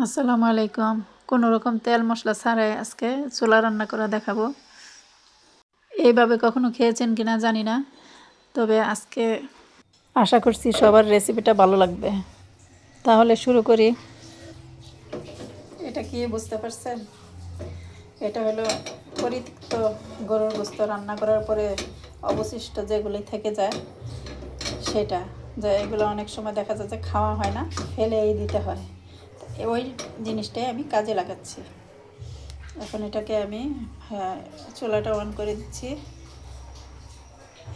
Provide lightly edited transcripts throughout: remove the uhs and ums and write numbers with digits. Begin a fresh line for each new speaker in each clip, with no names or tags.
আসসালামু আলাইকুম। কোনো রকম তেল মশলা ছাড়াই আজকে ছোলা রান্না করা দেখাবো। এইভাবে কখনো খেয়েছেন কিনা জানি না, তবে আজকে আশা করছি সবার রেসিপিটা ভালো লাগবে। তাহলে শুরু করি। এটা কি বুঝতে পারছেন? এটা হলো পরিত্যক্ত গরুর গোস্ত রান্না করার পরে অবশিষ্ট যেগুলি থেকে যায় সেটা, যে এগুলো অনেক সময় দেখা যায় যে খাওয়া হয় না, ফেলেই দিতে হয়। ওই জিনিসটাই আমি কাজে লাগাচ্ছি। এখন এটাকে আমি চুলাটা অন করে দিচ্ছি,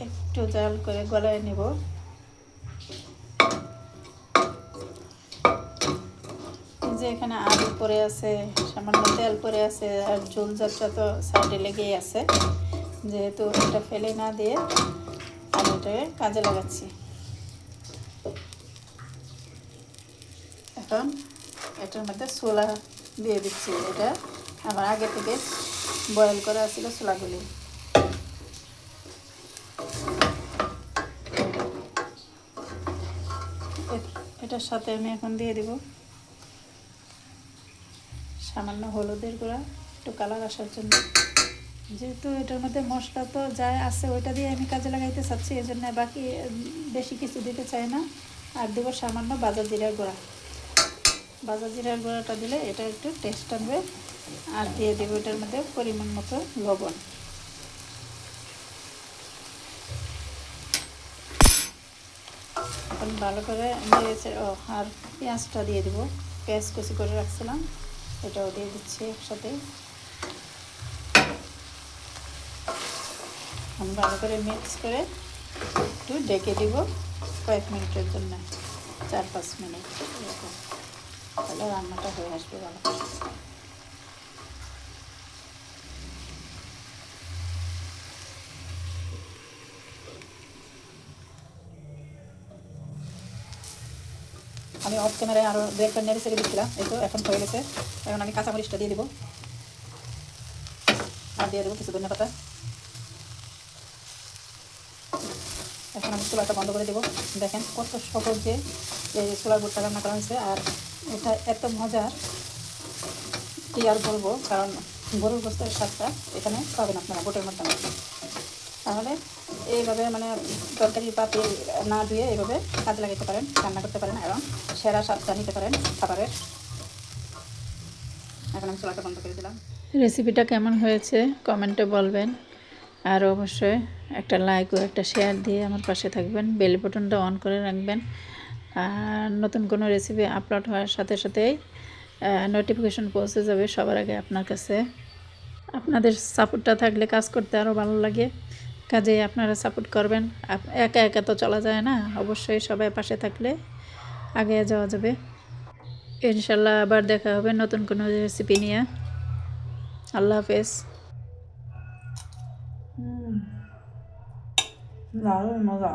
একটু জাল করে গলায় নেব। যে এখানে আলু পরে আছে, সামান্য তেল পরে আছে, আর ঝোল যাত্রা তো সাইডে লেগেই আছে। যেহেতু এটা ফেলে না দিয়ে আমি এটাকে কাজে লাগাচ্ছি। এখন এটার মধ্যে ছোলা দিয়ে দিচ্ছি। এটা আমার আগে থেকে বয়েল করা ছিল ছোলাগুলি। এটার সাথে আমি এখন দিয়ে দিব সামান্য হলুদের গুঁড়া, একটু কালার আসার জন্য। যেহেতু এটার মধ্যে মশলা তো যায় আছে, ওইটা দিয়ে আমি কাজে লাগাইতে চাচ্ছি, এই জন্য বাকি বেশি কিছু দিতে চাই না। আর দেবো সামান্য ভাজা জিরার গুঁড়া। ভাজা জিরার গুঁড়াটা দিলে এটা একটু টেস্ট আনবে। আর দিয়ে দেবো এটার মধ্যে পরিমাণ মতো লবণ। এখন ভালো করে দিয়েছে। আর পেঁয়াজটা দিয়ে দেবো। পেঁয়াজ কুচি করে রাখছিলাম, এটাও দিয়ে দিচ্ছি একসাথে। আমি ভালো করে মিক্স করে একটু ডেকে দিব কয়েক মিনিটের জন্য, 4-5 মিনিট এরকম। তাহলে রান্নাটা হয়ে আসবে ভালো করে। আমি অফ ক্যামেরায় আরও দু একটা নেড়ে ছেড়ে দিচ্ছিলাম, এই তো এখন হয়ে গেছে। এখন আমি কাঁচামরিচটা দিয়ে দেবো, আর দিয়ে দেবো কিছু ধনিয়া পাতা। এখন আমি চুলাটা বন্ধ করে দেবো। দেখেন কত সহজে এই ছোলার বুটটা রান্না করা হয়েছে। আর এটা এত মজার কি আর বলবো, কারণ গরুর গোস্তের স্বাদটা এখানে পাবেন আপনারা বুটের মাধ্যমে। তাহলে এইভাবে মানে তরকারির পাতি না ধুয়ে এইভাবে কাজে লাগাতে পারেন, রান্না করতে পারেন এবং সেরা স্বাদটা নিতে পারেন খাবারের। এখন আমি চুলাটা বন্ধ করে দিলাম। রেসিপিটা কেমন হয়েছে কমেন্টে বলবেন। আর অবশ্যই একটা লাইক ও একটা শেয়ার দিয়ে আমার পাশে থাকবেন। বেল বাটনটা অন করে রাখবেন। আর নতুন কোনো রেসিপি আপলোড হওয়ার সাথে সাথেই নোটিফিকেশন পৌঁছে যাবে সবার আগে আপনার কাছে। আপনাদের সাপোর্টটা থাকলে কাজ করতে আরও ভালো লাগে। কাজেই আপনারা সাপোর্ট করবেন। একা একা তো চলা যায় না, অবশ্যই সবাই পাশে থাকলে আগে যাওয়া যাবে। ইনশাল্লাহ আবার দেখা হবে নতুন কোনো রেসিপি নিয়ে। আল্লাহ হাফেজ। দারুণ মজা।